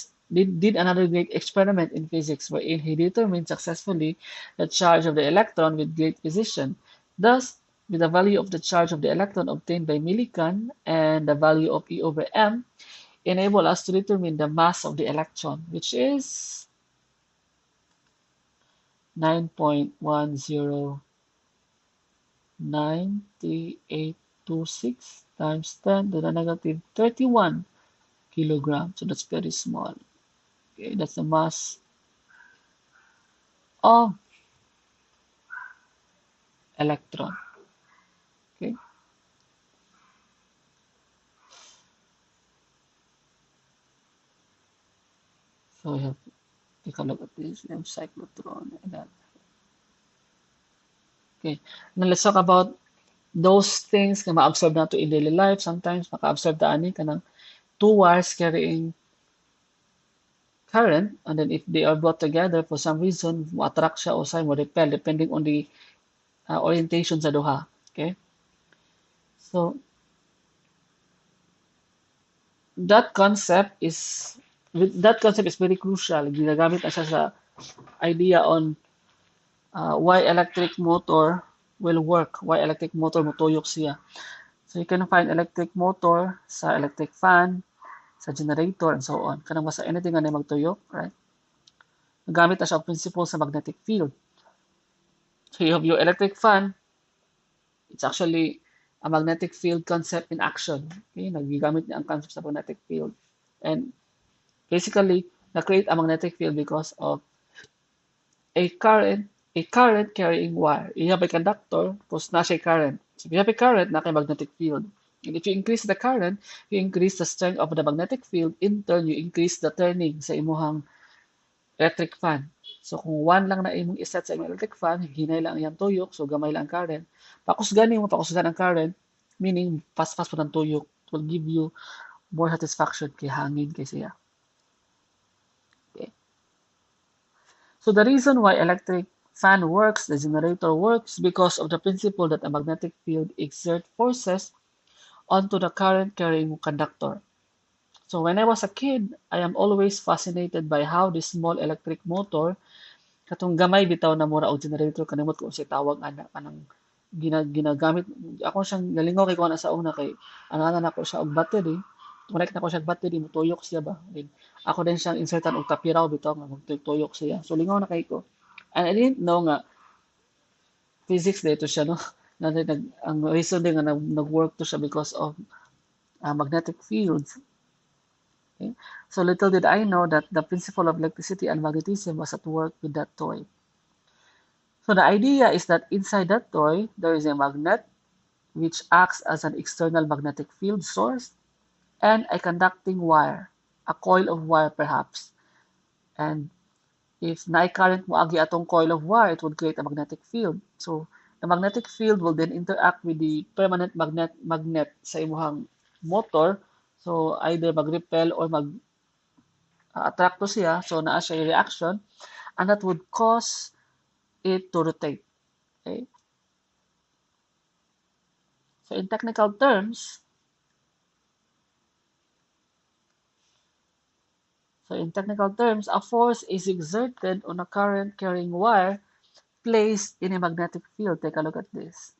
physics wherein he determined successfully the charge of the electron with great precision. Thus, with the value of the charge of the electron obtained by Millikan and the value of E over m, enable us to determine the mass of the electron, which is 9.1093826 times 10 to the negative 31 kilogram. So that's very small. Okay, that's the mass of electron. Okay, so we have to take a look at this cyclotron and that. Okay, now let's talk about those things na ma-absorb nato in daily life. Sometimes maka-absorb ta ani kanang two wires carrying current, and then if they are brought together for some reason, mo attract siya o say mo repel depending on the orientation sa duha. Okay, so that concept is very crucial. Ginagamit na siya sa idea on why electric motor will work, why electric motor motuyok siya. So you can find electric motor sa electric fan, sa generator, and so on. Kanang basta anything na magtuyok, right? Nagamit na siya ang principle sa magnetic field. So you have your electric fan, it's actually a magnetic field concept in action. Okay? Nagigamit niya ang concept sa magnetic field. And basically, na-create a magnetic field because of a current carrying wire. You have a conductor, tapos na siya current. So if you have a current, na kay magnetic field. And if you increase the current, you increase the strength of the magnetic field. In turn, you increase the turning sa imuhang electric fan. So kung 1 lang na imong iset sa imong electric fan, hinay lang iyang tuyok, so gamay lang ang current. Pakusgan ang current, meaning fast-fast po ng tuyok. It will give you more satisfaction kay hangin kay siya. Okay. So the reason why electric fan works, the generator works, because of the principle that a magnetic field exerts forces onto the current carrying conductor. So when I was a kid, I am always fascinated by how this small electric motor, katong gamay bitaw na mura og generator, kanimot ko siya tawag anang ginagamit. Ako siyang nalingaw kay ko na sa una kay ana na ko siya og battery. Connect na ko siya og battery, mutuyok siya ba. Then, ako din siyang insertan og tapiraw bitaw nga magtuyok siya. So lingaw na kay ko. And I didn't know nga physics dito siya no. Ang reason din nga nag-work to siya because of magnetic fields. Okay? So little did I know that the principle of electricity and magnetism was at work with that toy. So the idea is that inside that toy, there is a magnet which acts as an external magnetic field source and a conducting wire, a coil of wire perhaps. And if na-current mo agi atong coil of wire, it would create a magnetic field. So the magnetic field will then interact with the permanent magnet sa imuhang motor. So either mag-repel or mag-attract to siya. So naa siya yung reaction. And that would cause it to rotate. Okay? So in technical terms, a force is exerted on a current carrying wire placed in a magnetic field. Take a look at this.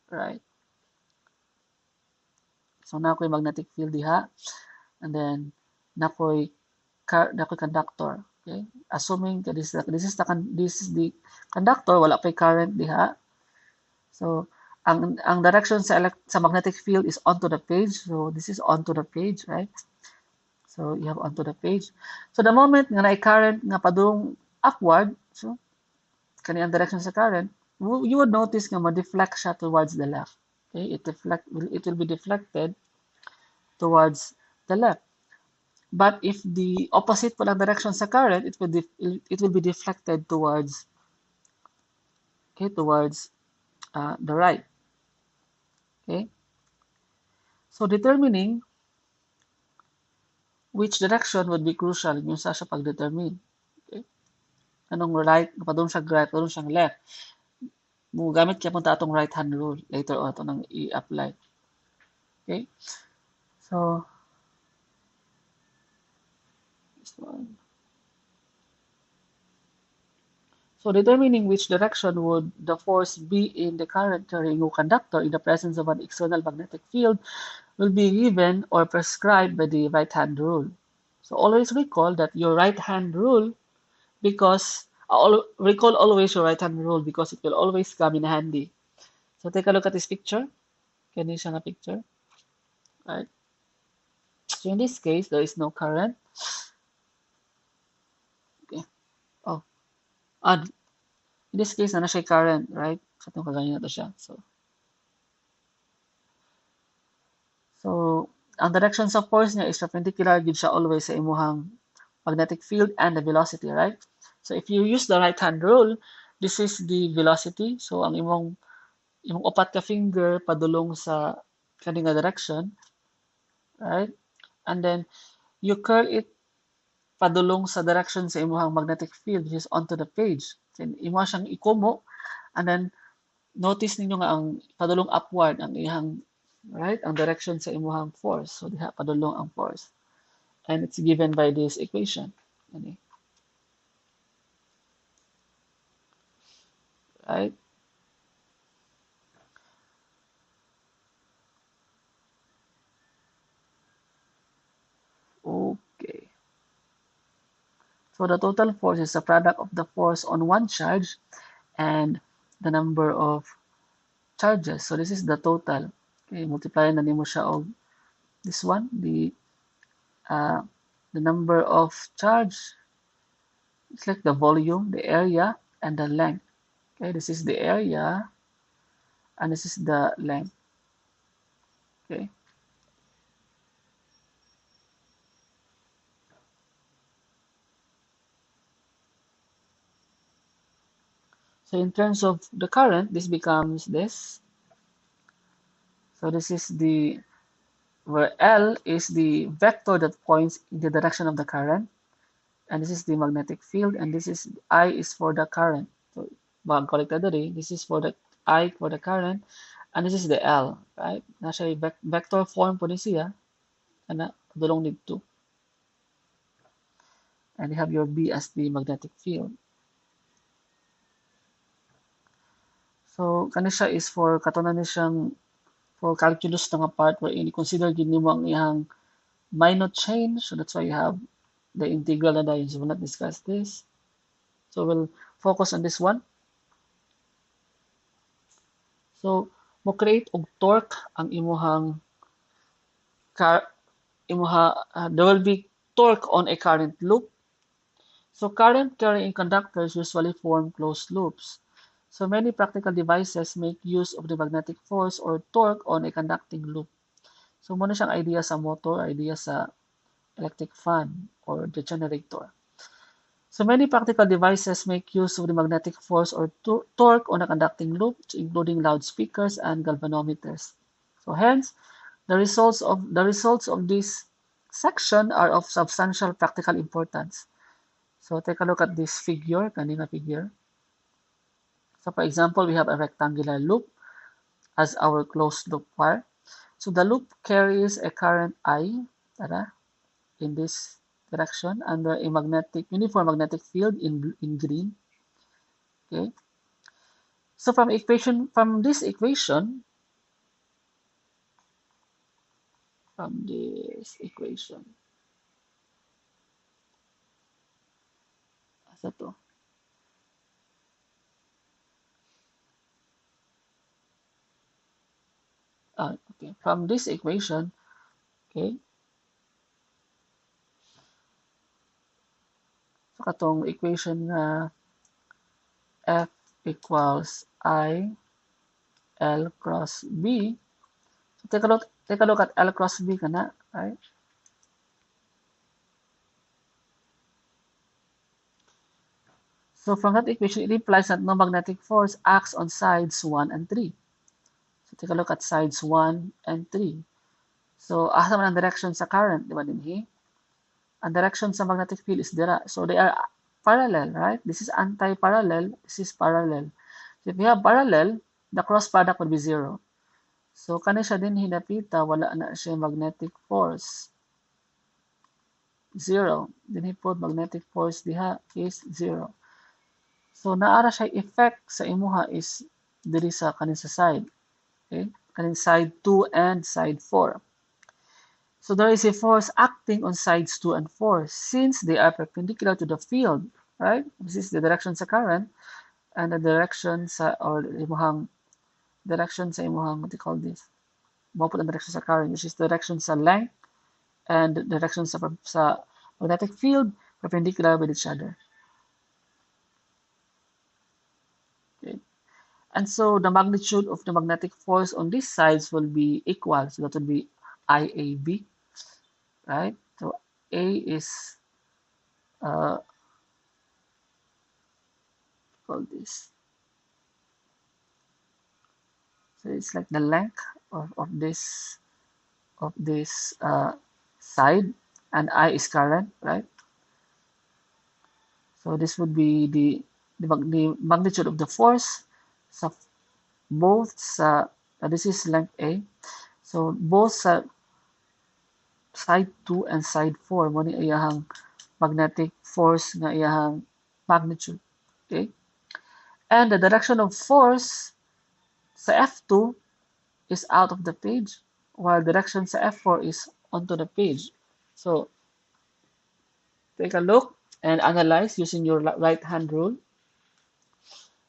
Right. So nakoy magnetic field diha, and then nakoy conductor. Okay. Assuming that this is the conductor, wala pay current diha. So ang direction sa magnetic field is onto the page. So this is onto the page, right? So you have onto the page. So the moment nga na current nga padung upward, so kani ang direction sa current, you would notice nga ma-deflect siya towards the left. Okay, it will be deflected towards the left. But if the opposite po ng direction sa current, it will be deflected towards, okay, towards the right. Okay. So determining which direction would be crucial yung sa pag-determine. Okay. Anong right, padung siya right, padung siyang left. Gamit kaya punta atong right hand rule later on ito nang i-apply. Okay. So this one. So determining which direction would the force be in the current carrying a conductor in the presence of an external magnetic field will be given or prescribed by the right-hand rule. So always recall that your right-hand rule, because recall always your right-hand rule because it will always come in handy. So take a look at this picture. Can you see a picture? Right. So in this case, there is no current. Okay. Oh, and in this case, ano siya current, right? So itong kaganyan na to siya. So, ang directions of force niya is perpendicular gid siya always sa imuhang magnetic field and the velocity, right? So, if you use the right-hand rule, this is the velocity. So, ang imong upat ka finger padulong sa kaning direction, right? And then, you curl it padulong sa direction sa imuhang magnetic field, which is onto the page. So, imo siyang ikumo, and then, notice ninyo nga ang padulong upward ang iyang, right, ang direction sa imuhang force. So diha padulong ang force, and it's given by this equation. Right. Okay. So the total force is the product of the force on one charge and the number of charges. So this is the total. Okay, multiply na nimo siya og this one, uh, the number of charge. It's like the volume, the area, and the length. Okay, this is the area, and this is the length. Okay. So in terms of the current, this becomes this. So this is where L is the vector that points in the direction of the current, and this is the magnetic field, and this is I is for the current. So bag-collected today, this is for the I for the current, and this is the L, right? Nasa vector form po ni siya, ana padulong dito. And you have your B as the magnetic field. So kani siya is for katunan ni siyang for calculus na nga part wherein i-consider gid nimo ang iyang minor change. So that's why you have the integral na dayon. So we'll not discuss this. So we'll focus on this one. So mo create og torque ang imuhang there will be torque on a current loop. So current carrying conductors usually form closed loops. So many practical devices make use of the magnetic force or torque on a conducting loop. So muna siyang idea sa motor, idea sa electric fan or the generator. So many practical devices make use of the magnetic force or torque on a conducting loop, including loudspeakers and galvanometers. So hence, the results of this section are of substantial practical importance. So take a look at this figure, kanina figure. So for example, we have a rectangular loop as our closed loop wire. So the loop carries a current I, in this direction under a uniform magnetic field in green. Okay. So from this equation, asa to? Okay. From this equation, okay. So katong equation na F equals I L cross B. So take a look at L cross B kana, right? So from that equation, it implies that no magnetic force acts on sides 1 and 3. So take a look at sides 1 and 3. So asa man ang direction sa current, di ba dinhi? Ang direction sa magnetic field is dira. So they are parallel, right? This is anti-parallel, this is parallel. So if you have parallel, the cross product would be 0. So kani siya din hinapita, wala na siya magnetic force. 0. Dinhi po magnetic force diha is 0. So naara siya effect sa imuha is diri sa kanin sa side. Okay? Kanin side 2 and side 4. So there is a force acting on sides 2 and 4 since they are perpendicular to the field, right? This is the direction sa current and the direction sa or imuhang direction sa imuhang what do you call this? Mo ang direction sa current, which is direction sa length and direction sa magnetic field perpendicular with each other. Okay. And so the magnitude of the magnetic force on these sides will be equal. So that would be IAB, right? So A is call this. So it's like the length of this side, and I is current, right? So this would be the magnitude of the force sa both sa this is length A. So both sa side 2 and side 4 mo ni iyahang magnetic force nga iyahang magnitude. Okay? And the direction of force sa F2 is out of the page, while direction sa F4 is onto the page. So take a look and analyze using your right hand rule.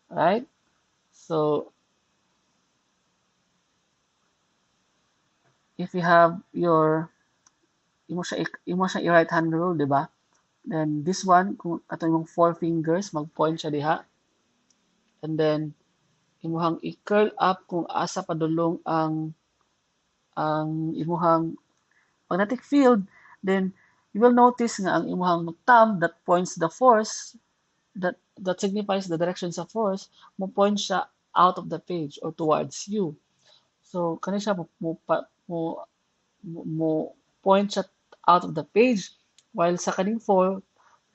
Right? So if you have your imo siya i-right hand rule, di ba? Then this one, kung ato yung 4 fingers, mag-point siya diha. And then imuhang i-curl up kung asa padulong ang imuhang magnetic field, then you will notice nga ang imuhang thumb that points the force, that signifies the direction sa force, mo point siya out of the page or towards you. So kani siya mo point siya out of the page, while sa kaning 4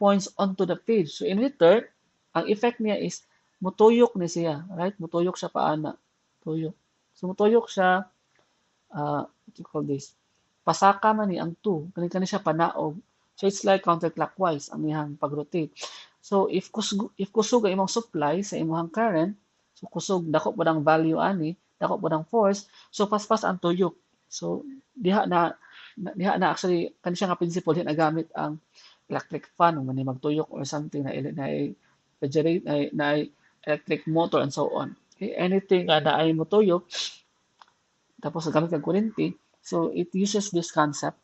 points onto the page. So in return, ang effect niya is mutuyok ni siya, right? Mutuyok siya paana. Tuyok. So mutuyok siya, what you call this? Pasaka man ni ang 2. Kani siya panaog. So it's like counterclockwise ang iyang pag-rotate. So if kusog ang imong supply sa imong current, so kusog dako po ang value ani, dako po ang force, so paspas ang tuyok. So diha na actually kani siya nga principle diha nagamit ang electric fan man ni magtuyok or something na refrigerate na electric motor and so on. Okay? Anything na ay motuyok tapos gamit kag kuryente, so it uses this concept,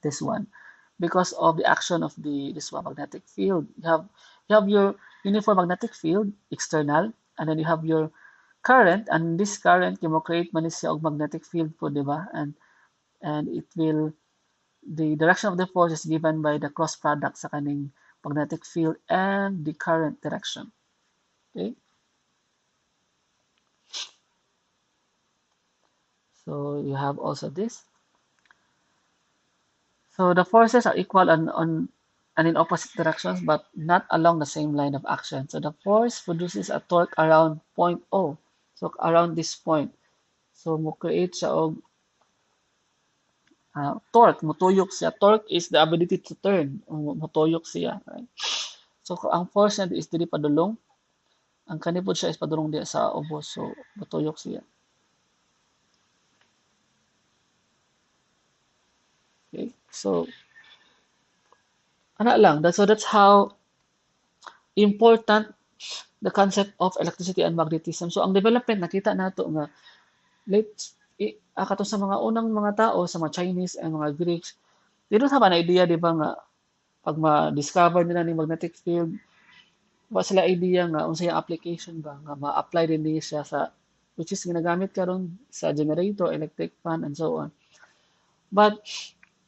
this one, because of the action of this one magnetic field. You have your uniform magnetic field external, and then you have your current, and this current kimo create man siya og magnetic field po, di ba? And it will, the direction of the force is given by the cross product sa kaning magnetic field and the current direction. Okay? So you have also this. So the forces are equal on and in opposite directions, but not along the same line of action. So the force produces a torque around point O. So around this point. So mo create siya og torque, mutuyok siya. Torque is the ability to turn. Mutuyok siya. Right? So ang force niya is dili padulong. Ang kanipod siya is padulong diya sa ubos. So mutuyok siya. Okay? So ana lang. So that's how important the concept of electricity and magnetism. So ang development nakita nato nga late kato sa mga unang mga tao, sa mga Chinese and mga Greeks, they don't have an idea, di ba, nga pag ma-discover nila ni magnetic field, wala sila idea nga unsay application ba nga ma-apply din siya sa, which is ginagamit karon sa generator, electric fan, and so on. But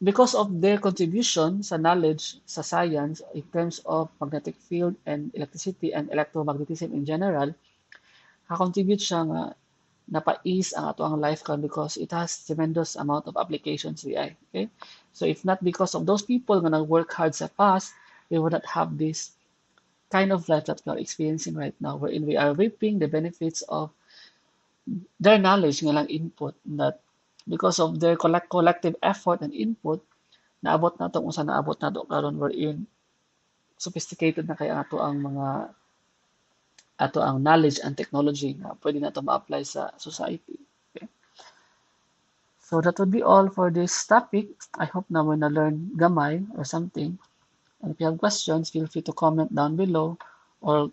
Because of their contribution sa knowledge sa science in terms of magnetic field and electricity and electromagnetism in general, ha-contribute siya nga napa-ease ang ato ang life karon because it has tremendous amount of applications AI. Okay? So if not because of those people nga nag-work hard sa past, we would not have this kind of life that we are experiencing right now, wherein we are reaping the benefits of their knowledge nga lang input that because of their collective effort and input, naabot na itong unsa naabot na ito karon wherein sophisticated na kay ato ang mga ato ang knowledge and technology na pwede na ito ma-apply sa society. Okay? So that would be all for this topic. I hope na mo na-learn gamay or something. And if you have questions, feel free to comment down below or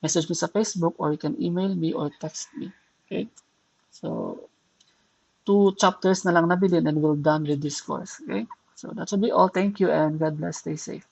message me sa Facebook or you can email me or text me. Okay? So, 2 chapters na lang nabilin and we're done with this course. Okay? So that should be all. Thank you and God bless. Stay safe.